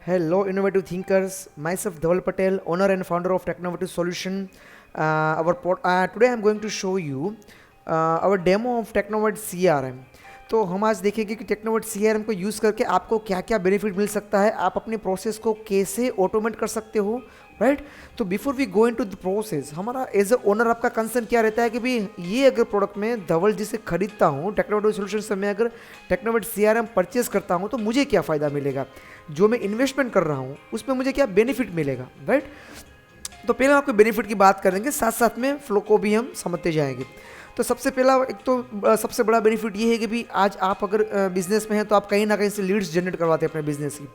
Hello, innovative thinkers. Myself, Dhaval Patel, owner and founder of Technovative Solution. Today, I'm going to show you our demo of Technovative CRM. तो हम आज देखेंगे कि टेक्नोवर्ट CRM को use करके आपको क्या क्या बेनिफिट मिल सकता है, आप अपने प्रोसेस को कैसे ऑटोमेट कर सकते हो, राइट। तो before we go into the process, हमारा एज अ ओनर आपका कंसर्न क्या रहता है कि भाई ये अगर प्रोडक्ट में धवल जी से खरीदता हूँ, टेक्नोवेटिव सोल्यूशन से मैं अगर टेक्नोवेट CRM परचेज करता हूँ तो मुझे क्या फ़ायदा मिलेगा, जो मैं इन्वेस्टमेंट कर रहा हूँ उसमें मुझे क्या बेनिफिट मिलेगा, राइट। तो पहले आपको बेनिफिट की बात करेंगे, साथ साथ में फ्लो को भी हम समझते जाएंगे। तो सबसे पहला एक तो सबसे बड़ा बेनिफिट ये है कि भी आज आप अगर बिजनेस में हैं तो आप कहीं ना कहीं से लीड्स जनरेट करवाते हैं अपने बिजनेस की।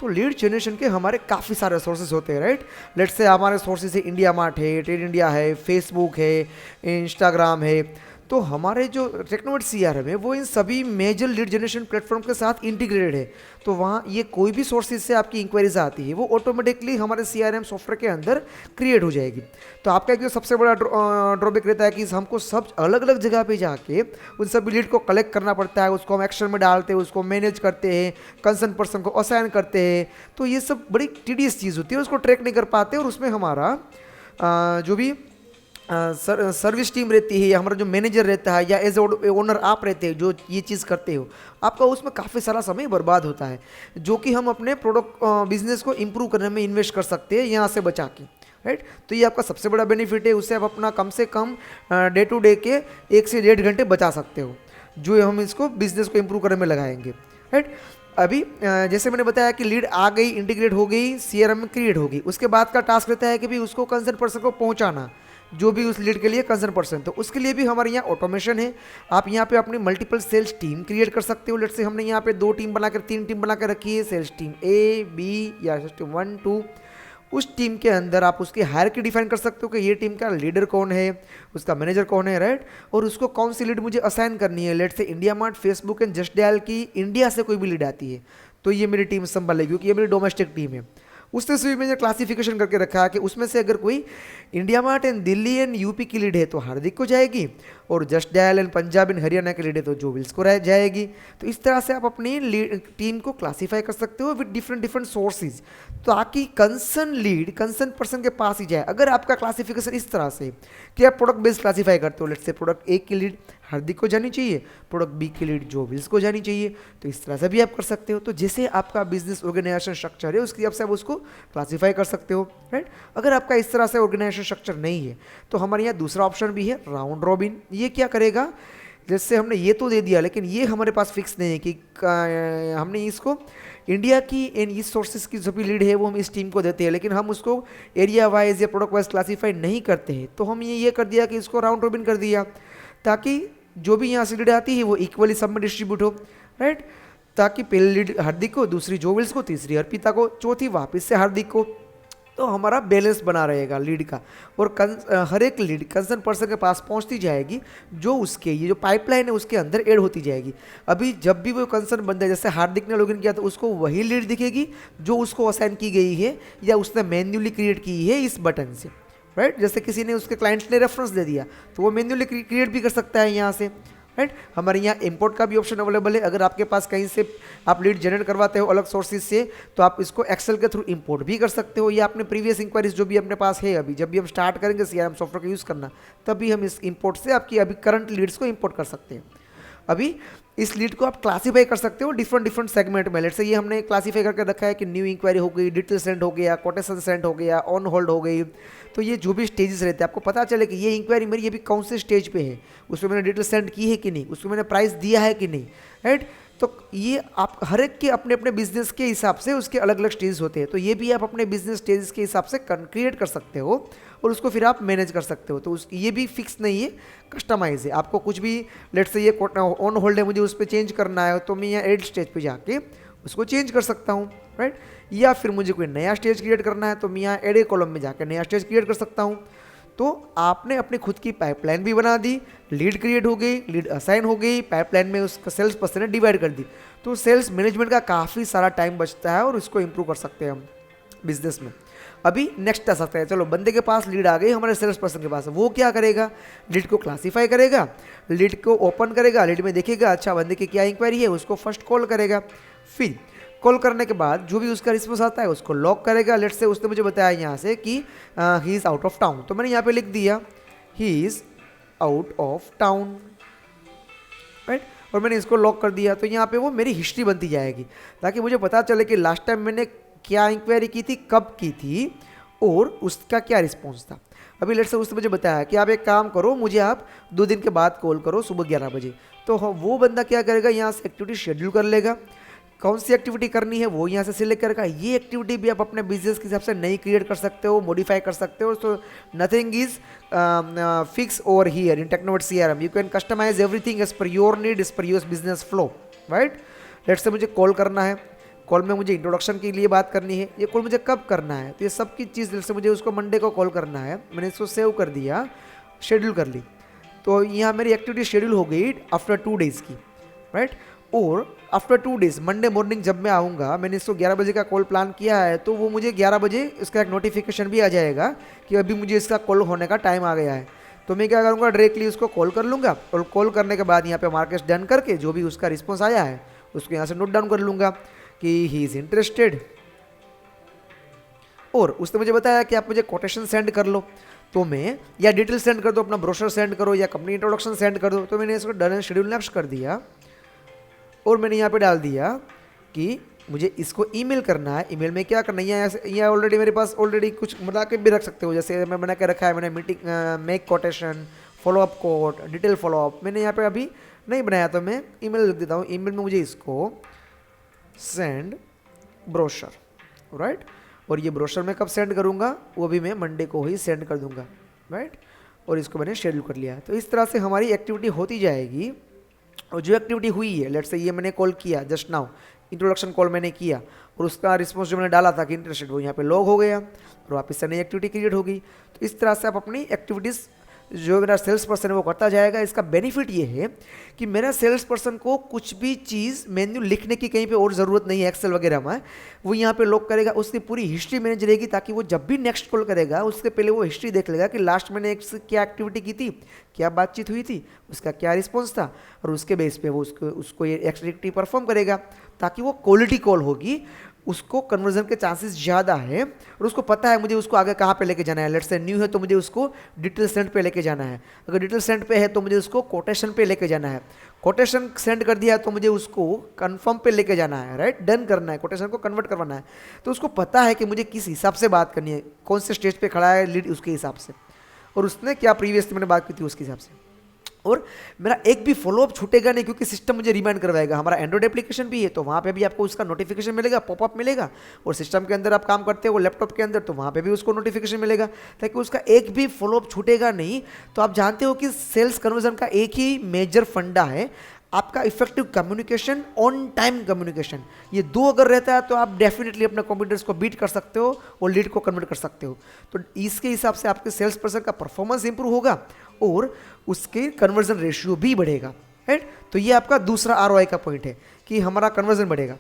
तो लीड जनरेशन के हमारे काफ़ी सारे सोर्सेज होते हैं, राइट। लेट्स से हमारे सोर्सेज है इंडिया मार्ट है, ट्रेड इंडिया है, फेसबुक है, इंस्टाग्राम है। तो हमारे जो टेक्नोवेट CRM है वो इन सभी मेजर लीड जनरेशन प्लेटफॉर्म के साथ इंटीग्रेटेड है। तो वहाँ ये कोई भी सोर्सेज से आपकी इंक्वायरीज आती है वो ऑटोमेटिकली हमारे CRM सॉफ्टवेयर के अंदर क्रिएट हो जाएगी। तो आपका एक जो सबसे बड़ा ड्रॉबैक रहता है कि हमको सब अलग अलग जगह पे जाके उन सभी लीड को कलेक्ट करना पड़ता है, उसको हम एक्शन में डालते हैं, उसको मैनेज करते हैं, कंसर्न पर्सन को असाइन करते हैं। तो ये सब बड़ी टीडियस चीज़ होती है, उसको ट्रैक नहीं कर पाते और उसमें हमारा जो भी सर्विस टीम रहती है या हमारा जो मैनेजर रहता है या एज ओनर आप रहते हैं जो ये चीज़ करते हो, आपका उसमें काफ़ी सारा समय बर्बाद होता है, जो कि हम अपने प्रोडक्ट बिजनेस को इम्प्रूव करने में इन्वेस्ट कर सकते हैं यहाँ से बचा के, राइट। तो ये आपका सबसे बड़ा बेनिफिट है, उससे आप अपना कम से कम डे टू डे के 1 से 1.5 घंटे बचा सकते हो, जो हम इसको बिजनेस को इम्प्रूव करने में लगाएंगे, राइट। अभी जैसे मैंने बताया कि लीड आ गई, इंटीग्रेट हो गई, CRM में क्रिएट होगी, उसके बाद का टास्क रहता है कि भी उसको कंसर्न पर्सन को पहुंचाना, जो भी उस लीड के लिए कंसर्न पर्सन। तो उसके लिए भी हमारे यहाँ ऑटोमेशन है। आप यहाँ पे अपनी मल्टीपल सेल्स टीम क्रिएट कर सकते हो। लेट्स से हमने यहाँ पे 2 टीम बनाकर 3 टीम बनाकर रखी है, सेल्स टीम A, B या टीम 1, 2। उस टीम के अंदर आप उसकी हायरार्की डिफाइन कर सकते हो कि ये टीम का लीडर कौन है, उसका मैनेजर कौन है, राइट। और उसको कौन सी लीड मुझे असाइन करनी है। Let's say India mart, Facebook and just dial की इंडिया से कोई भी लीड आती है तो ये मेरी टीम संभालेगी, क्योंकि ये मेरी डोमेस्टिक टीम है। उससे भी मैंने क्लासिफिकेशन करके रखा है कि उसमें से अगर कोई India mart and Delhi and UP की लीड है तो हार्दिक को जाएगी, और just dial and Punjab and Haryana की लीड है तो जोविल्स को जाएगी। तो इस तरह से आप अपनी टीम को क्लासीफाई कर सकते हो विद डिफरेंट सोर्सेज, ताकि कंसर्न लीड कंसर्न पर्सन के पास ही जाए। अगर आपका क्लासिफिकेशन इस तरह से कि आप प्रोडक्ट बेस्ड क्लासीफाई करते हो, लेट्स से प्रोडक्ट A की लीड हार्दिक को जानी चाहिए, प्रोडक्ट B की लीड जोविल्स को जानी चाहिए, तो इस तरह से भी आप कर सकते हो। तो जैसे आपका बिजनेस ऑर्गेनाइजेशन स्ट्रक्चर है उसके हिसाब से आप उसको क्लासीफाई कर सकते हो, राइट। अगर आपका इस तरह से ऑर्गेनाइजेशन स्ट्रक्चर नहीं है तो हमारे यहाँ दूसरा ऑप्शन भी है, राउंड रॉबिन। ये क्या करेगा, जैसे हमने ये तो दे दिया लेकिन ये हमारे पास फिक्स नहीं है कि हमने इसको इंडिया की इन इस सोर्सेज की जो भी लीड है वो हम इस टीम को देते हैं, लेकिन हम उसको एरिया वाइज या प्रोडक्ट वाइज क्लासीफाई नहीं करते हैं। तो हम ये कर दिया कि इसको राउंड रॉबिन कर दिया, ताकि जो भी यहाँ से लीड आती है वो इक्वली सब में डिस्ट्रीब्यूट हो, राइट। ताकि पहली लीड हार्दिक को, दूसरी जोविल्स को, तीसरी अर्पिता को, चौथी वापस से हार्दिक को। तो हमारा बैलेंस बना रहेगा लीड का, और हर एक लीड कंसर्न पर्सन के पास पहुंचती जाएगी, जो उसके ये जो पाइपलाइन है उसके अंदर ऐड होती जाएगी। अभी जब भी वो कंसर्न बंदा, जैसे हार्दिक ने लॉगिन किया तो उसको वही लीड दिखेगी जो उसको असाइन की गई है या उसने मैन्युअली क्रिएट की है इस बटन से, राइट। जैसे किसी ने उसके क्लाइंट्स ने रेफरेंस दे दिया तो वो मैन्युअली क्रिएट भी कर सकता है यहाँ से, राइट। हमारे यहाँ इंपोर्ट का भी ऑप्शन अवेलेबल है। अगर आपके पास कहीं से आप लीड जनरेट करवाते हो अलग सोर्सेज से, तो आप इसको एक्सेल के थ्रू इंपोर्ट भी कर सकते हो, या अपने प्रीवियस इंक्वायरीज जो भी अपने पास है, अभी जब भी हम स्टार्ट करेंगे CRM सॉफ्टवेयर का यूज़ करना, तभी हम इस इंपोर्ट से आपकी अभी करंट लीड्स को इंपोर्ट कर सकते हैं। अभी इस लीड को आप क्लासीफाई कर सकते हो डिफरेंट सेगमेंट में। लेट्स से ये हमने क्लासीफाई करके रखा है कि न्यू इंक्वायरी हो गई, डिटेल सेंड हो गया, कोटेशन सेंड हो गया, ऑन होल्ड हो गई। तो ये जो भी स्टेजेस रहते हैं आपको पता चले कि ये इंक्वायरी मेरी अभी कौन से स्टेज पे है, उसमें मैंने डिटेल सेंड की है कि नहीं, उसको मैंने प्राइस दिया है कि नहीं, राइट। तो ये आप हर एक के अपने अपने बिजनेस के हिसाब से उसके अलग अलग स्टेज होते हैं। तो ये भी आप अपने बिजनेस स्टेजेस के हिसाब से क्रिएट कर सकते हो और उसको फिर आप मैनेज कर सकते हो। तो ये भी फिक्स नहीं है, कस्टमाइज है। आपको कुछ भी, लेट्स से ये ऑन होल्ड है, मुझे उस पर चेंज करना है तो मैं यहाँ एड स्टेज पे जाके उसको चेंज कर सकता हूँ, राइट। या फिर मुझे कोई नया स्टेज क्रिएट करना है तो मैं यहाँ एड ए कॉलम में जाकर नया स्टेज क्रिएट कर सकता हूँ। तो आपने अपनी खुद की पाइपलाइन भी बना दी, लीड क्रिएट हो गई, लीड असाइन हो गई, पाइपलाइन में उसका सेल्स पर्सन ने डिवाइड कर दी। तो सेल्स मैनेजमेंट का काफ़ी सारा टाइम बचता है और इसको इंप्रूव कर सकते हैं हम बिजनेस में। अभी नेक्स्ट आ सकता है, चलो बंदे के पास लीड आ गई, हमारे सेल्स पर्सन के पास, वो क्या करेगा, लीड को क्लासीफाई करेगा, लीड को ओपन करेगा, लीड में देखेगा अच्छा बंदे की क्या इंक्वायरी है, उसको फर्स्ट कॉल करेगा। फिर कॉल करने के बाद जो भी उसका रिस्पॉन्स आता है उसको लॉक करेगा। लेट्स से उसने मुझे बताया यहाँ से कि he is out of town, तो मैंने यहाँ पे लिख दिया he is out of town, right, और मैंने इसको लॉक कर दिया। तो यहाँ पे वो मेरी हिस्ट्री बनती जाएगी ताकि मुझे पता चले कि लास्ट टाइम मैंने क्या इंक्वायरी की थी, कब की थी और उसका क्या रिस्पॉन्स था। अभी लेट्स से उसने मुझे बताया कि आप एक काम करो, मुझे आप 2 दिन के बाद कॉल करो सुबह 11 बजे। तो वो बंदा क्या करेगा, यहाँ से एक्टिविटी शेड्यूल कर लेगा, कौन सी एक्टिविटी करनी है वो यहाँ से सिलेक्ट करेगा। ये एक्टिविटी भी आप अपने बिजनेस के हिसाब से नई क्रिएट कर सकते हो, मॉडिफाई कर सकते हो। So nothing is fix over here in Technoword CRM। You can customize everything as per your need, as per your business flow, right. Let's say मुझे कॉल करना है, कॉल में मुझे इंट्रोडक्शन के लिए बात करनी है, ये कॉल मुझे कब करना है, तो ये सब की चीज़ से मुझे उसको मंडे को कॉल करना है। मैंने इसको सेव कर दिया, शेड्यूल कर ली, तो यहाँ मेरी एक्टिविटी शेड्यूल हो गई आफ्टर 2 डेज़ की, राइट। और आफ्टर 2 डेज़ मंडे मॉर्निंग जब मैं आऊँगा, मैंने इसको 11 बजे का कॉल प्लान किया है, तो वो मुझे 11 बजे इसका एक नोटिफिकेशन भी आ जाएगा कि अभी मुझे इसका कॉल होने का टाइम आ गया है। तो मैं क्या करूँगा, डायरेक्टली उसको कॉल कर लूँगा और कॉल करने के बाद यहाँ पे मार्केट डन करके जो भी उसका रिस्पॉन्स आया है उसको यहाँ से नोट डाउन कर लूँगा कि ही इज़ इंटरेस्टेड। और उसने मुझे बताया कि आप मुझे कोटेशन सेंड कर लो, तो मैं या डिटेल सेंड कर दो, अपना ब्रोशर सेंड करो या कंपनी इंट्रोडक्शन सेंड कर दो। तो मैंने इसको डन शेड्यूल नेक्स्ट कर दिया और मैंने यहाँ पे डाल दिया कि मुझे इसको ईमेल करना है। ईमेल में क्या करना है, यहाँ ऑलरेडी मेरे पास ऑलरेडी कुछ बना के भी रख सकते हो, जैसे मैं बना के रखा है मैंने meeting make quotation, follow up code, detail follow up. मैंने यहाँ पे अभी नहीं बनाया तो मैं ईमेल लिख देता हूँ। ईमेल में मुझे इसको सेंड ब्रोशर, राइट, और ये ब्रोशर मैं कब सेंड करूँगा, वो भी मैं मंडे को ही सेंड कर दूँगा, राइट। और इसको मैंने शेड्यूल कर लिया। तो इस तरह से हमारी एक्टिविटी होती जाएगी। और जो एक्टिविटी हुई है, लेट्स से ये मैंने कॉल किया जस्ट नाउ, इंट्रोडक्शन कॉल मैंने किया और उसका रिस्पॉन्स जो मैंने डाला था कि इंटरेस्टेड, वो यहाँ पे लॉग हो गया और वापस से नई एक्टिविटी क्रिएट होगी। तो इस तरह से आप अपनी एक्टिविटीज़ जो मेरा सेल्स पर्सन है वो करता जाएगा। इसका बेनिफिट ये है कि मेरा सेल्स पर्सन को कुछ भी चीज़ मेन्यू लिखने की कहीं पे और ज़रूरत नहीं है एक्सेल वगैरह में, वो यहाँ पे लॉक करेगा, उसकी पूरी हिस्ट्री मैनेज रहेगी ताकि वो जब भी नेक्स्ट कॉल करेगा उसके पहले वो हिस्ट्री देख लेगा कि लास्ट मैंने एक क्या एक्टिविटी की थी, क्या बातचीत हुई थी, उसका क्या रिस्पॉन्स था, और उसके बेस पे वो उसको ये एक्टिविटी परफॉर्म करेगा ताकि वो क्वालिटी कॉल होगी, उसको कन्वर्जन के चांसेस ज़्यादा है और उसको पता है मुझे उसको आगे कहाँ पे लेके जाना है। लेट्स से न्यू है तो मुझे उसको डिटेल सेंड पे लेके जाना है, अगर डिटेल सेंड पे है तो मुझे उसको कोटेशन पे लेके जाना है, कोटेशन सेंड कर दिया तो मुझे उसको कंफर्म पे लेके जाना है, राइट, डन करना है, कोटेशन को कन्वर्ट करवाना है। तो उसको पता है कि मुझे किस हिसाब से बात करनी है, कौन से स्टेज पे खड़ा है लीड उसके हिसाब से, और उसने क्या प्रीवियसली मैंने बात की थी उसके हिसाब से। और मेरा एक भी फॉलोअप छूटेगा नहीं क्योंकि सिस्टम मुझे रिमाइंड करवाएगा। हमारा एंड्रॉइड एप्लीकेशन भी है तो वहाँ पे भी आपको उसका नोटिफिकेशन मिलेगा, पॉपअप मिलेगा, और सिस्टम के अंदर आप काम करते हो लैपटॉप के अंदर तो वहाँ पे भी उसको नोटिफिकेशन मिलेगा, ताकि उसका एक भी फॉलोअप छूटेगा नहीं। तो आप जानते हो कि सेल्स कन्वर्जन का एक ही मेजर फंडा है आपका effective communication, on time communication. ये 2 अगर रहता है तो आप डेफिनेटली अपने कॉम्पिटिटर्स को बीट कर सकते हो और लीड को कन्वर्ट कर सकते हो। तो इसके हिसाब से आपके सेल्स पर्सन का परफॉर्मेंस इंप्रूव होगा और उसके कन्वर्जन रेशियो भी बढ़ेगा, राइट। तो ये आपका दूसरा ROI का पॉइंट है कि हमारा कन्वर्जन बढ़ेगा।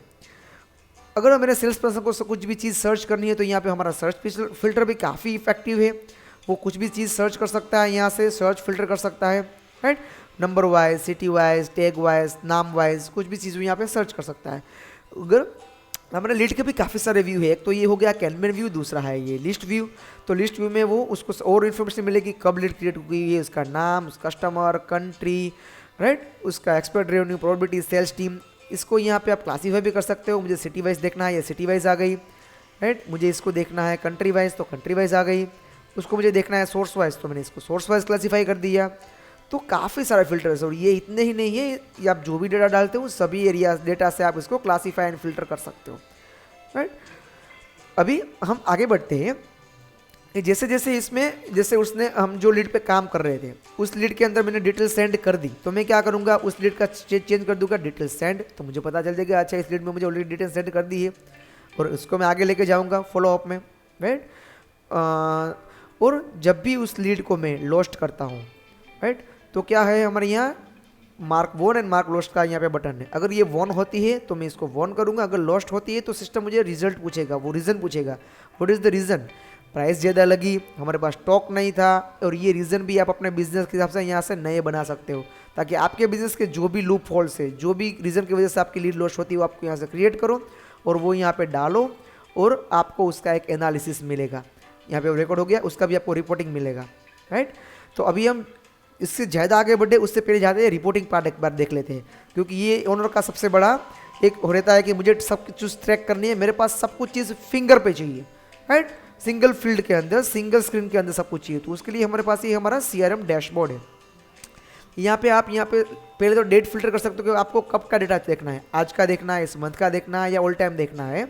अगर मेरे सेल्स पर्सन को कुछ भी चीज़ सर्च करनी है तो यहाँ पे हमारा सर्च फिल्टर भी काफ़ी इफेक्टिव है। वो कुछ भी चीज़ सर्च कर सकता है, यहाँ से सर्च फिल्टर कर सकता है, right, number wise, city wise, tag wise, नाम वाइज, कुछ भी चीज़ यहाँ पे सर्च कर सकता है। अगर हमारे लीड के भी काफ़ी सारे व्यू है, एक तो ये हो गया कैनवन व्यू, दूसरा है ये लिस्ट व्यू। तो लिस्ट व्यू में वो उसको और इन्फॉर्मेशन मिलेगी, कब लीड क्रिएट हुई है, उसका नाम, उसका कस्टमर, कंट्री, राइट, उसका expert revenue, probability, sales team. इसको यहाँ पे आप क्लासीफाई भी कर सकते हो। मुझे सिटी वाइज देखना है, ये सिटी वाइज आ गई, राइट। मुझे इसको देखना है कंट्री वाइज तो कंट्री वाइज आ गई। उसको मुझे देखना है सोर्स वाइज तो मैंने इसको सोर्स वाइज क्लासीफाई कर दिया। तो काफ़ी सारे फिल्टर्स, और ये इतने ही नहीं है, ये आप जो भी डेटा डालते हो सभी एरिया डेटा से आप इसको क्लासीफाई एंड फिल्टर कर सकते हो, राइट। अभी हम आगे बढ़ते हैं कि जैसे जैसे इसमें जैसे उसने हम जो लीड पे काम कर रहे थे उस लीड के अंदर मैंने डिटेल सेंड कर दी, तो मैं क्या करूँगा उस लीड का चेंज कर दूंगा डिटेल सेंड। तो मुझे पता चल जाएगा अच्छा इस लीड में मुझे ऑलरेडी डिटेल सेंड कर दी है, और उसको मैं आगे लेके जाऊँगा फॉलोअप में, राइट। और जब भी उस लीड को मैं लॉस्ट करता हूँ, राइट, तो क्या है हमारे यहाँ mark won and mark lost का यहाँ पे बटन है। अगर ये वॉन होती है तो मैं इसको वॉन करूँगा, अगर लॉस्ट होती है तो सिस्टम मुझे रिजल्ट पूछेगा, वो रीज़न पूछेगा, what is the reason, price ज़्यादा लगी, हमारे पास स्टॉक नहीं था। और ये रीज़न भी आप अपने बिजनेस के हिसाब से यहाँ से नए बना सकते हो, ताकि आपके बिजनेस के जो भी लूप होल्स है, जो भी रीज़न की वजह से आपकी लीड लॉस्ट होती है वो आपको यहाँ से क्रिएट करो और वो यहाँ पे डालो और आपको उसका एक एनालिसिस मिलेगा। यहाँ पे रिकॉर्ड हो गया, उसका भी आपको रिपोर्टिंग मिलेगा, राइट। तो अभी हम इससे ज़्यादा आगे बढ़े उससे पहले जाते हैं रिपोर्टिंग पार्ट एक बार देख लेते हैं, क्योंकि ये ओनर का सबसे बड़ा एक हो रहता है कि मुझे सब कुछ ट्रैक करनी है, मेरे पास सब कुछ चीज़ फिंगर पे चाहिए, राइट। सिंगल फील्ड के अंदर, सिंगल स्क्रीन के अंदर सब कुछ चाहिए। तो उसके लिए हमारे पास ये हमारा CRM डैशबोर्ड है। यहाँ पे आप यहाँ पे पहले तो डेट फिल्टर कर सकते हो कि आपको कब का डेटा देखना है, आज का देखना है, इस मंथ का देखना है या ऑल टाइम देखना है।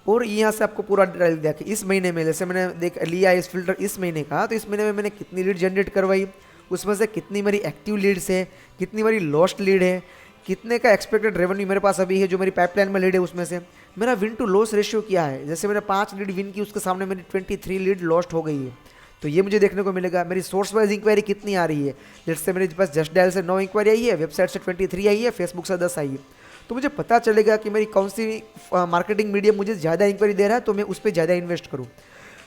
और यहाँ से आपको पूरा डेटा दिया कि इस महीने में, जैसे मैंने देख लिया इस फिल्टर इस महीने का, तो इस महीने में मैंने कितनी लीड जनरेट करवाई, उसमें से कितनी मेरी एक्टिव लीड्स है, कितनी मेरी लॉस्ट लीड है, कितने का एक्सपेक्टेड रेवेन्यू मेरे पास अभी है जो मेरी पाइपलाइन में लीड है, उसमें से मेरा विन टू लॉस रेशियो क्या है। जैसे मैंने 5 लीड विन की, उसके सामने मेरी 23 लीड लॉस्ट हो गई है, तो ये मुझे देखने को मिलेगा। मेरी सोर्स वाइज इंक्वायरी कितनी आ रही है, जैसे मेरे पास जस्ट डायल से 9 इंक्वायरी आई है, वेबसाइट से 23 आई है, फेसबुक से 10 आई है, तो मुझे पता चलेगा कि मेरी कौन सी मार्केटिंग मीडियम मुझे ज़्यादा इंक्वायरी दे रहा है, तो मैं उस पर ज़्यादा इन्वेस्ट करूँ।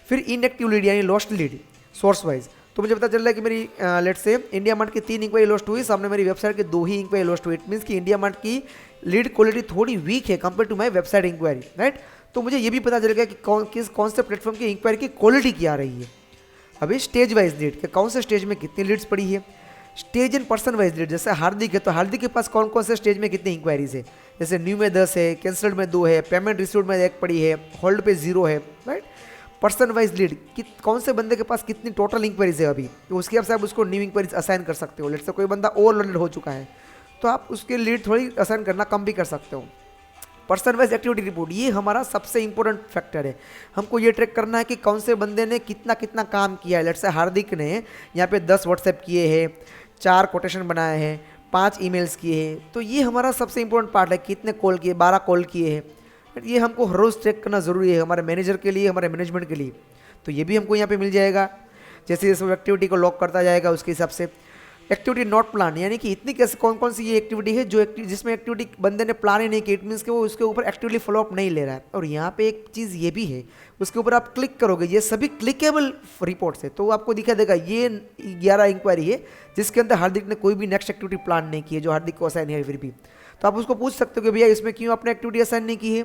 फिर इनएक्टिव लीड यानी लॉस्ट लीड सोर्स वाइज, तो मुझे पता चल रहा है कि मेरी लेट से इंडिया मार्ट की 3 इंक्वायरी लॉस्ट हुई, सामने मेरी वेबसाइट के 2 ही इंक्वायरी लॉस्ट हुई। इट मीन्स कि इंडिया मार्ट की लीड क्वालिटी थोड़ी वीक है compare to my website inquiry, right. तो मुझे ये भी पता चलेगा कि कौन से प्लेटफॉर्म की इंक्वायरी की क्वालिटी क्या रही है। अभी स्टेज वाइज लीड, कि कौन से स्टेज में कितनी लीड्स पड़ी है। Stage and person wise lead, जैसे हार्दिक है तो हार्दिक के पास कौन कौन से स्टेज में कितनी इंक्वायरीज है, जैसे न्यू में 10 है, कैंसल्ड में 2 है, पेमेंट रिसीव्ड में 1 पड़ी है, होल्ड पे 0 है, राइट। पर्सन वाइज लीड, कौन से बंदे के पास कितनी टोटल इंक्वायरीज है अभी, तो उसके हिसाब से आप उसको न्यू इंक्वायरीज असाइन कर सकते हो। लेट से कोई बंदा ओवरलोडेड हो चुका है तो आप उसके लीड थोड़ी असाइन करना कम भी कर सकते हो। पर्सन वाइज एक्टिविटी रिपोर्ट, ये हमारा सबसे इंपॉर्टेंट फैक्टर है। हमको ये ट्रैक करना है कि कौन से बंदे ने कितना कितना काम किया है। लेट से हार्दिक ने यहाँ पे 10 व्हाट्सएप किए हैं, 4 कोटेशन बनाए हैं, 5 ईमेल्स किए हैं, तो ये हमारा सबसे इंपॉर्टेंट पार्ट है। कितने कॉल किए, 12 कॉल किए हैं, ये हमको हर रोज़ ट्रैक करना ज़रूरी है हमारे मैनेजर के लिए, हमारे मैनेजमेंट के लिए। तो ये भी हमको यहाँ पे मिल जाएगा। जैसे जैसे वो एक्टिविटी को लॉक करता जाएगा उसके हिसाब से। एक्टिविटी नॉट प्लान, यानी कि इतनी कैसे कौन कौन सी ये एक्टिविटी है जो जिसमें एक्टिविटी बंदे ने प्लान ही नहीं की, इट मीन्स कि वो उसके ऊपर एक्टिवली फॉलोअप नहीं ले रहा है। और यहाँ पे एक चीज़ ये भी है, उसके ऊपर आप क्लिक करोगे, ये सभी क्लिकेबल रिपोर्ट्स है, तो आपको दिखा देगा ये 11 इंक्वायरी है जिसके अंदर हार्दिक ने कोई भी नेक्स्ट एक्टिविटी प्लान नहीं की है, जो हार्दिक को असाइन है। फिर भी तो आप उसको पूछ सकते हो कि भैया इसमें क्यों आपने एक्टिविटी असाइन नहीं की है।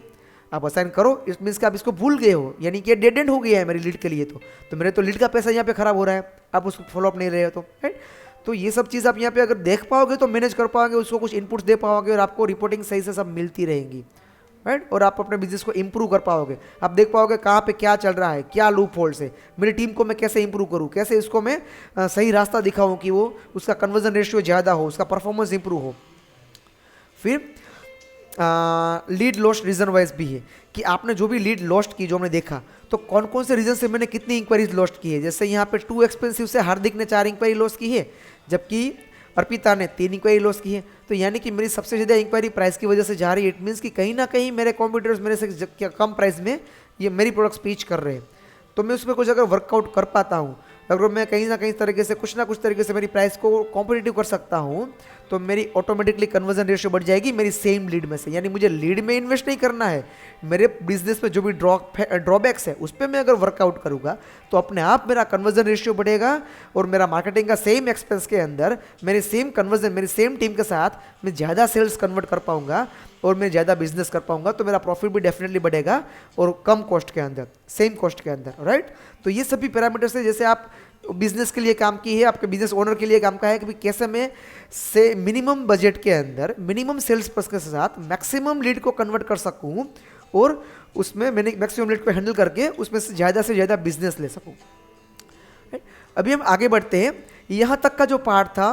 आप असाइन करो, इट मीन्स कि आप इसको भूल गए हो, यानी कि डेड एंड हो गया है मेरी लीड के लिए। तो मेरे तो लीड का पैसा यहाँ पे खराब हो रहा है, आप उसको फॉलोअप नहीं रहे हो, तो राइट। तो ये सब चीज़ आप यहाँ पे अगर देख पाओगे तो मैनेज कर पाओगे, उसको कुछ इनपुट्स दे पाओगे और आपको रिपोर्टिंग सही से सब मिलती रहेंगी, राइट। और आप अपने बिजनेस को इंप्रूव कर पाओगे। आप देख पाओगे कहाँ पे क्या चल रहा है, क्या लूप होल्स है, मेरी टीम को मैं कैसे इंप्रूव करूँ, कैसे इसको मैं सही रास्ता दिखाऊँ कि वो उसका कन्वर्जन रेशियो ज़्यादा हो, उसका परफॉर्मेंस इंप्रूव हो। फिर लीड लॉस्ट रीजन वाइज भी है कि आपने जो भी लीड लॉस्ट की, जो हमने देखा, तो कौन कौन से रीजन से मैंने कितनी इंक्वायरीज लॉस्ट की है। जैसे यहाँ पे टू एक्सपेंसिव से हार्दिक ने 4 इंक्वायरी लॉस की है, जबकि अर्पिता ने 3 इंक्वायरी लॉस की है। तो यानी कि मेरी सबसे ज़्यादा इंक्वायरी प्राइस की वजह से जा रही है। इट मीन्स कि कहीं ना कहीं मेरे कॉम्पिटिटर्स मेरे से कम प्राइस में ये मेरी प्रोडक्ट्स पीच कर रहे हैं, तो मैं उसमें कुछ अगर वर्कआउट कर पाता हूँ, अगर मैं कहीं ना कहीं तरीके से कुछ ना कुछ तरीके से मेरी प्राइस को कॉम्पिटिटिव कर सकता हूँ, तो मेरी ऑटोमेटिकली कन्वर्जन रेशियो बढ़ जाएगी मेरी सेम लीड में से। यानी मुझे लीड में इन्वेस्ट नहीं करना है, मेरे बिजनेस में जो भी ड्रॉबैक्स है उस पर मैं अगर वर्कआउट करूँगा तो अपने आप मेरा कन्वर्जन रेशियो बढ़ेगा और मेरा मार्केटिंग का सेम एक्सपेंस के अंदर मेरे सेम कन्वर्जन, मेरी सेम टीम के साथ मैं ज़्यादा सेल्स कन्वर्ट कर पाऊंगा और मैं ज़्यादा बिजनेस कर पाऊंगा, तो मेरा प्रॉफिट भी डेफिनेटली बढ़ेगा और कम कॉस्ट के अंदर, सेम कॉस्ट के अंदर, राइट। तो ये सभी पैरामीटर्स है जैसे आप बिजनेस के लिए काम की है, आपके बिजनेस ओनर के लिए काम का है कि कैसे मैं से मिनिमम बजट के अंदर मिनिमम सेल्स पर्सन के साथ मैक्सिमम लीड को कन्वर्ट कर सकूं और उसमें मैंने मैक्सिमम लीड को हैंडल करके उसमें से ज़्यादा बिजनेस ले सकूं। अभी हम आगे बढ़ते हैं। यहाँ तक का जो पार्ट था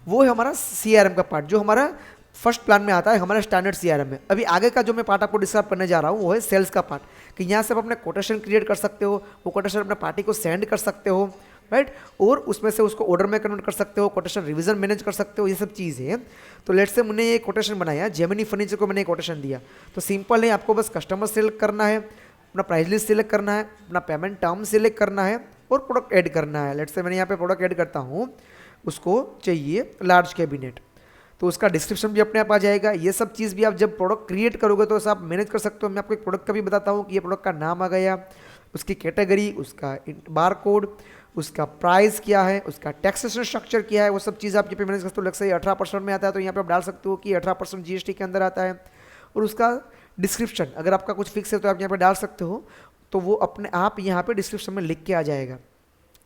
वो है हमारा CRM का पार्ट, जो हमारा फर्स्ट प्लान में आता है, हमारा स्टैंडर्ड CRM में। अभी आगे का जो मैं पार्ट आपको डिस्क्राइब करने जा रहा हूँ वो है सेल्स का पार्ट, कि यहाँ से आप अपने कोटेशन क्रिएट कर सकते हो, वो कोटेशन अपने पार्टी को सेंड कर सकते हो, राइट, और उसमें से उसको ऑर्डर में कन्वर्ट कर सकते हो, कोटेशन रिवीजन मैनेज कर सकते हो, ये सब चीज़ है। तो लेट्स से मैंने ये कोटेशन बनाया, जेमिनी फर्नीचर को मैंने कोटेशन दिया, तो सिंपल है, आपको बस कस्टमर सेलेक्ट करना है, अपना प्राइस लिस्ट सिलेक्ट करना है, अपना पेमेंट टर्म सिलेक्ट करना है और प्रोडक्ट ऐड करना है। लेट्स से मैंने यहाँ पे प्रोडक्ट ऐड करता हूँ, उसको चाहिए लार्ज कैबिनेट, तो उसका डिस्क्रिप्शन भी अपने आप आ जाएगा। ये सब चीज़ भी आप जब प्रोडक्ट क्रिएट करोगे तो आप मैनेज कर सकते हो। मैं आपको एक प्रोडक्ट का भी बताता हूँ कि ये प्रोडक्ट का नाम आ गया, उसकी कैटेगरी, उसका बार कोड, उसका प्राइस क्या है, उसका टैक्सेशन स्ट्रक्चर क्या है, वो सब चीज़ आप यहाँ पे मैनेज कर सकते हो। लगता है 18% में आता है तो यहाँ पे आप डाल सकते हो कि 18% GST के अंदर आता है। और उसका डिस्क्रिप्शन अगर आपका कुछ फिक्स है तो आप यहाँ पे डाल सकते हो, तो वो अपने आप यहाँ पे डिस्क्रिप्शन में लिख के आ जाएगा,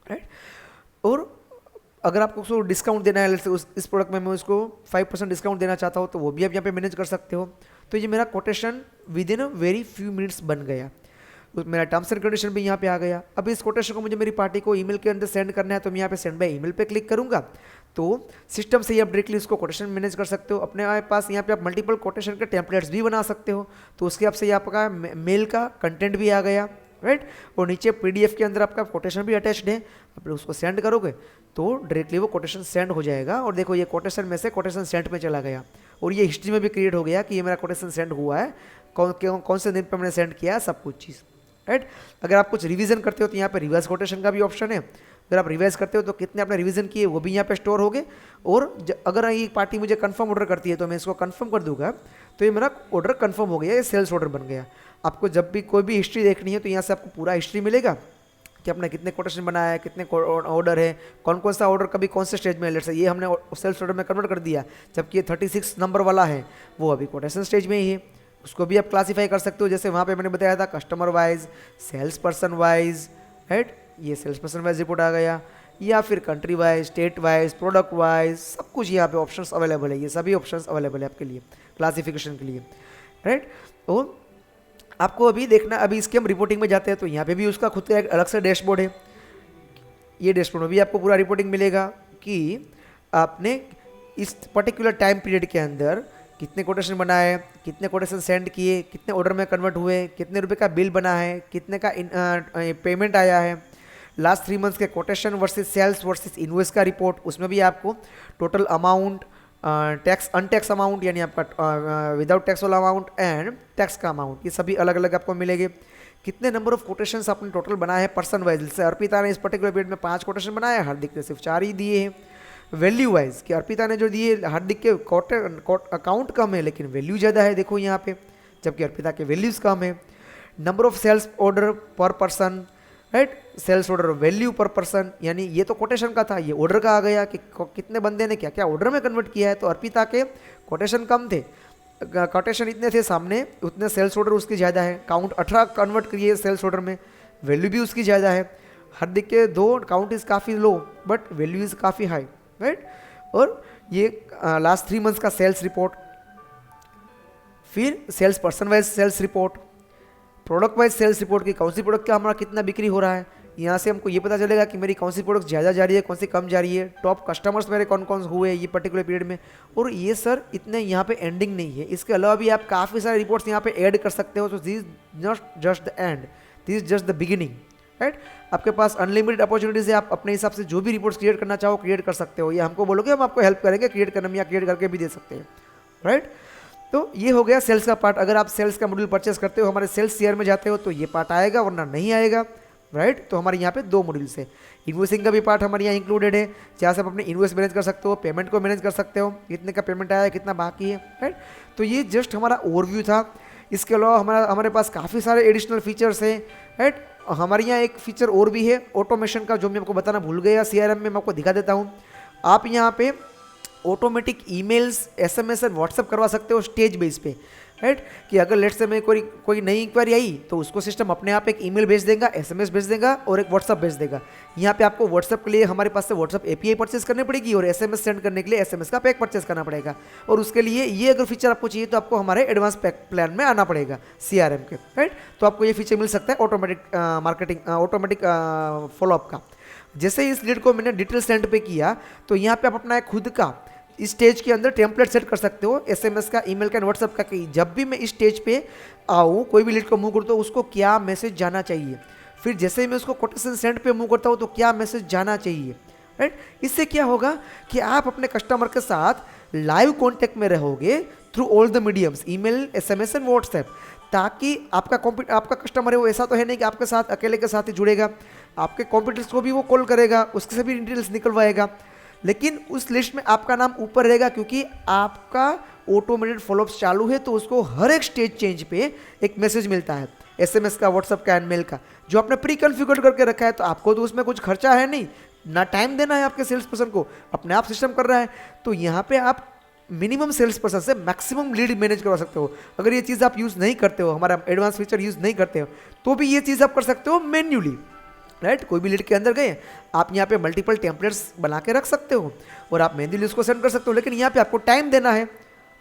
राइट। और अगर आपको उसको डिस्काउंट देना है, इस प्रोडक्ट में मैं उसको 5% डिस्काउंट देना चाहता हूँ, तो वो भी आप यहाँ पे मैनेज कर सकते हो। तो ये मेरा quotation with in a very few minutes बन गया। मेरा टर्म्स एंड कंडीशन भी यहाँ पे आ गया। अब इस कोटेशन को मुझे मेरी पार्टी को ईमेल के अंदर सेंड करना है, तो मैं यहाँ पे सेंड बाय ईमेल पे क्लिक करूँगा, तो सिस्टम से ही आप डायरेक्टली उसको कोटेशन मैनेज कर सकते हो। अपने पास यहाँ पे आप मल्टीपल कोटेशन के टेम्पलेट्स भी बना सकते हो, तो उसके आपसे ये आपका मेल का कंटेंट भी आ गया, राइट। और नीचे पीडीएफ के अंदर आपका कोटेशन भी अटैच्ड है, आप उसको सेंड करोगे तो डायरेक्टली वो कोटेशन सेंड हो जाएगा। और देखो ये कोटेशन में से कोटेशन सेंड में चला गया, और ये हिस्ट्री में भी क्रिएट हो गया कि ये मेरा कोटेशन सेंड हुआ है, कौन से दिन पर मैंने सेंड किया है, सब कुछ चीज़, राइट। अगर आप कुछ रिवीजन करते हो तो यहाँ पे रिवर्स कोटेशन का भी ऑप्शन है। अगर आप रिवाइज करते हो तो कितने आपने रिवीजन किए वो भी यहाँ पे स्टोर हो गए। और अगर ये पार्टी मुझे कंफर्म ऑर्डर करती है तो मैं इसको कंफर्म कर दूंगा, तो ये मेरा ऑर्डर कंफर्म हो गया, ये सेल्स ऑर्डर बन गया। आपको जब भी कोई भी हिस्ट्री देखनी है तो यहाँ से आपको पूरा हिस्ट्री मिलेगा कि आपने कितने कोटेशन बनाया है, कितने ऑर्डर है, कौन कौन सा ऑर्डर कभी कौन से स्टेज में है। लेट्स से ये हमने सेल्स ऑर्डर में कन्वर्ट कर दिया, जबकि ये 36 नंबर वाला है वो अभी कोटेशन स्टेज में ही है। उसको भी आप क्लासीफाई कर सकते हो, जैसे वहाँ पे मैंने बताया था customer wise, sales person wise, right. ये सेल्स पर्सन वाइज रिपोर्ट आ गया, या फिर country wise, state wise, product wise, सब कुछ यहाँ पे ऑप्शंस अवेलेबल है। ये सभी ऑप्शंस अवेलेबल है आपके लिए क्लासिफिकेशन के लिए, राइट। और आपको अभी देखना, अभी इसके हम रिपोर्टिंग में जाते हैं तो यहाँ पे भी उसका खुद का एक अलग से डैशबोर्ड है। ये डैशबोर्ड में भी आपको पूरा रिपोर्टिंग मिलेगा कि आपने इस पर्टिकुलर टाइम पीरियड के अंदर कितने कोटेशन बनाए, कितने कोटेशन सेंड किए, कितने ऑर्डर में कन्वर्ट हुए, कितने रुपए का बिल बना है, कितने का पेमेंट आया है, लास्ट 3 मंथ्स के quotation versus sales versus invoice का रिपोर्ट। उसमें भी आपको total amount, tax untax amount यानी आपका विदाउट टैक्स वाला अमाउंट एंड टैक्स का अमाउंट, ये सभी अलग अलग आपको मिलेंगे। कितने नंबर ऑफ कोटेशंस आपने टोटल बनाए हैं पर्सन वाइज, जैसे अर्पिता ने इस पर्टिकुलर पीरियड में 5 कोटेशन बनाए हैं, हार्दिक ने सिर्फ 4 ही दिए हैं। वैल्यू वाइज कि अर्पिता ने जो दिए, हार्दिक के अकाउंट कम है लेकिन वैल्यू ज़्यादा है, देखो यहाँ पे, जबकि अर्पिता के वैल्यूज़ कम है। Number of sales order per person, right, sales order value per person, यानी ये तो कोटेशन का था, ये ऑर्डर का आ गया कि कितने बंदे ने क्या क्या ऑर्डर में कन्वर्ट किया है। तो अर्पिता के कोटेशन कम थे, कोटेशन इतने थे सामने, उतने सेल्स ऑर्डर उसकी ज़्यादा है, काउंट 18 कन्वर्ट किए सेल्स ऑर्डर में, वैल्यू भी उसकी ज़्यादा है। हार्दिक के 2 काउंट इज़ काफ़ी लो बट वैल्यू इज़ काफ़ी हाई, राइट। और ये लास्ट 3 मंथ्स का सेल्स रिपोर्ट, फिर sales person wise sales report, product wise sales report की कौन सी प्रोडक्ट का हमारा कितना बिक्री हो रहा है। यहाँ से हमको ये पता चलेगा कि मेरी कौन सी प्रोडक्ट ज़्यादा जा रही है, कौन सी कम जा रही है, टॉप कस्टमर्स मेरे कौन कौन हुए ये पर्टिकुलर पीरियड में। और ये सर इतने यहाँ पे एंडिंग नहीं है, इसके अलावा भी आप काफ़ी सारे रिपोर्ट्स यहाँ पे ऐड कर सकते हो। तो this not just the end, this just the beginning, right. आपके पास अनलिमिटेड अपॉर्चुनिटीज है, आप अपने हिसाब से जो भी रिपोर्ट्स क्रिएट करना चाहो क्रिएट कर सकते हो। ये हमको बोलोगे हम आपको हेल्प करेंगे क्रिएट करने में, या क्रिएट करके भी दे सकते हैं, राइट। तो ये हो गया सेल्स का पार्ट। अगर आप सेल्स का मॉड्यूल परचेस करते हो, हमारे सेल्स शेयर में जाते हो तो ये पार्ट आएगा, वरना नहीं आएगा, राइट। तो हमारे यहाँ पे 2 मॉड्यूल्स है। इन्वॉइसिंग का भी पार्ट हमारे यहाँ इंक्लूडेड है, जहाँ से आप अपने इन्वॉइस मैनेज कर सकते हो, पेमेंट को मैनेज कर सकते हो, कितने का पेमेंट आया है, कितना बाकी है, राइट। तो ये जस्ट हमारा ओवरव्यू था। इसके अलावा हमारे पास काफ़ी सारे एडिशनल फीचर्स हैं, राइट। हमारे यहाँ एक फीचर और भी है ऑटोमेशन का, जो मैं आपको बताना भूल गया। CRM में मैं आपको दिखा देता हूँ। आप यहाँ पे ऑटोमेटिक ईमेल्स, SMS और व्हाट्सअप करवा सकते हो स्टेज बेस पे, राइट। कि अगर लेट्स से मैं कोई नई इंक्वायरी आई तो उसको सिस्टम अपने आप एक ईमेल भेज देगा, SMS भेज देगा और एक व्हाट्सअप भेज देगा। यहाँ पे आपको व्हाट्सअप के लिए हमारे पास से व्हाट्सअप API परचेस करनी पड़ेगी और SMS सेंड करने के लिए SMS का पैक परचेस करना पड़ेगा। और उसके लिए ये अगर फीचर आपको चाहिए तो आपको हमारे एडवांस पैक प्लान में आना पड़ेगा CRM के, राइट। तो आपको ये फीचर मिल सकता है ऑटोमेटिक मार्केटिंग, ऑटोमेटिक फॉलोअप का। जैसे इस लीड को मैंने डिटेल सेंड पे किया तो यहाँ पे आप अपना एक खुद का इस स्टेज के अंदर टेम्पलेट सेट कर सकते हो, SMS का, ईमेल का, व्हाट्सएप का, कि जब भी मैं इस स्टेज पे आऊँ, कोई भी लीड को मूव करता हूँ उसको क्या मैसेज जाना चाहिए। फिर जैसे ही मैं उसको कोटेशन सेंड पे मूव करता हूँ तो क्या मैसेज जाना चाहिए, राइट। इससे क्या होगा कि आप अपने कस्टमर के साथ लाइव कॉन्टेक्ट में रहोगे through all the mediums, email, SMS and WhatsApp, ताकि आपका कस्टमर है वो ऐसा तो है नहीं कि आपके साथ अकेले के साथ ही जुड़ेगा, आपके कॉम्पिटिटर्स को भी वो कॉल करेगा, उसके सभी डिटेल्स निकलवाएगा, लेकिन उस लिस्ट में आपका नाम ऊपर रहेगा क्योंकि आपका ऑटोमेटेड फॉलोअप्स चालू है। तो उसको हर एक स्टेज चेंज पे एक मैसेज मिलता है, SMS का, व्हाट्सएप का एंड मेल का, जो आपने प्री कॉन्फ़िगर करके रखा है। तो आपको तो उसमें कुछ खर्चा है नहीं, ना टाइम देना है आपके सेल्स पर्सन को, अपने आप सिस्टम कर रहा है। तो यहाँ पे आप मिनिमम सेल्स पर्सन से मैक्सिमम लीड मैनेज करवा सकते हो। अगर ये चीज़ आप यूज़ नहीं करते हो, हमारा एडवांस फीचर यूज़ नहीं करते हो, तो भी ये चीज़ आप कर सकते हो मैन्युअली, राइट। कोई भी लीड के अंदर गए, आप यहाँ पे मल्टीपल टेम्पलेट्स बना के रख सकते हो और आप मैन्युअली उसको सेंड कर सकते हो, लेकिन यहाँ पे आपको टाइम देना है,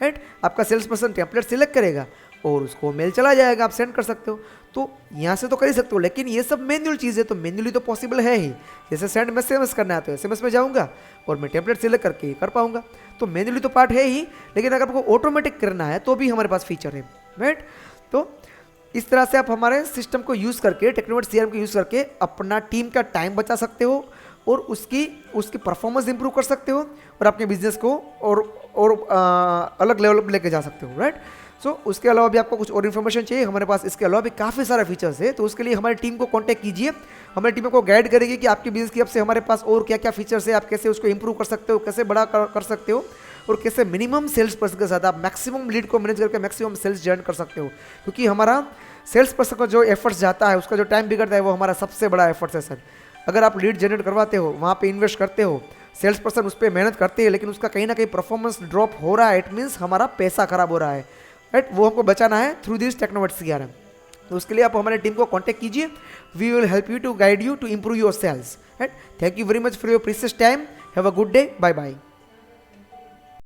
राइट। आपका सेल्स पर्सन टेम्पलेट सिलेक्ट करेगा और उसको मेल चला जाएगा, आप सेंड कर सकते हो। तो यहाँ से तो कर ही सकते हो, लेकिन ये सब मैन्युअल चीज़ है, तो मैन्युअली तो पॉसिबल है ही। जैसे सेंड मैसेज करना है तो SMS में जाऊँगा और मैं टेम्पलेट सिलेक्ट करके कर पाऊँगा, तो मैन्युअली तो पार्ट है ही, लेकिन अगर आपको ऑटोमेटिक करना है तो भी हमारे पास फीचर है, राइट। तो इस तरह से आप हमारे सिस्टम को यूज़ करके, टेक्नोवर्ट CRM को यूज़ करके अपना टीम का टाइम बचा सकते हो और उसकी परफॉर्मेंस इंप्रूव कर सकते हो और अपने बिजनेस को और अलग लेवल पर लेके जा सकते हो, राइट। सो उसके अलावा भी आपको कुछ और इन्फॉर्मेशन चाहिए, हमारे पास इसके अलावा भी काफ़ी सारे फीचर्स है, तो उसके लिए हमारी टीम को कांटेक्ट कीजिए। हमारी टीम को गाइड करेगी कि आपके बिजनेस की अब से हमारे पास और क्या क्या फीचर्स है, आप कैसे उसको इंप्रूव कर सकते हो, कैसे बड़ा कर सकते हो और कैसे मिनिमम सेल्स पर्सन के साथ आप मैक्सिमम लीड को मैनेज करके मैक्सिमम सेल्स जनरेट कर सकते हो। क्योंकि हमारा सेल्स पर्सन का जो एफर्ट्स जाता है, उसका जो टाइम बिगड़ता है, वो हमारा सबसे बड़ा एफर्ट्स है सर। अगर आप लीड जनरेट करवाते हो, वहाँ पे इन्वेस्ट करते हो, सेल्स पर्सन उस पर मेहनत करते हैं, लेकिन उसका कहीं ना कहीं परफॉर्मेंस ड्रॉप हो रहा है, इट मीन्स हमारा पैसा खराब हो रहा है, राइट। वो हमको बचाना है थ्रू दिस टेक्नोवर्ट CRM। तो उसके लिए आप हमारे टीम को कांटेक्ट कीजिए, we will help you to guide you to improve your sales, right. Thank you very much for your precious time, have a good day, bye bye.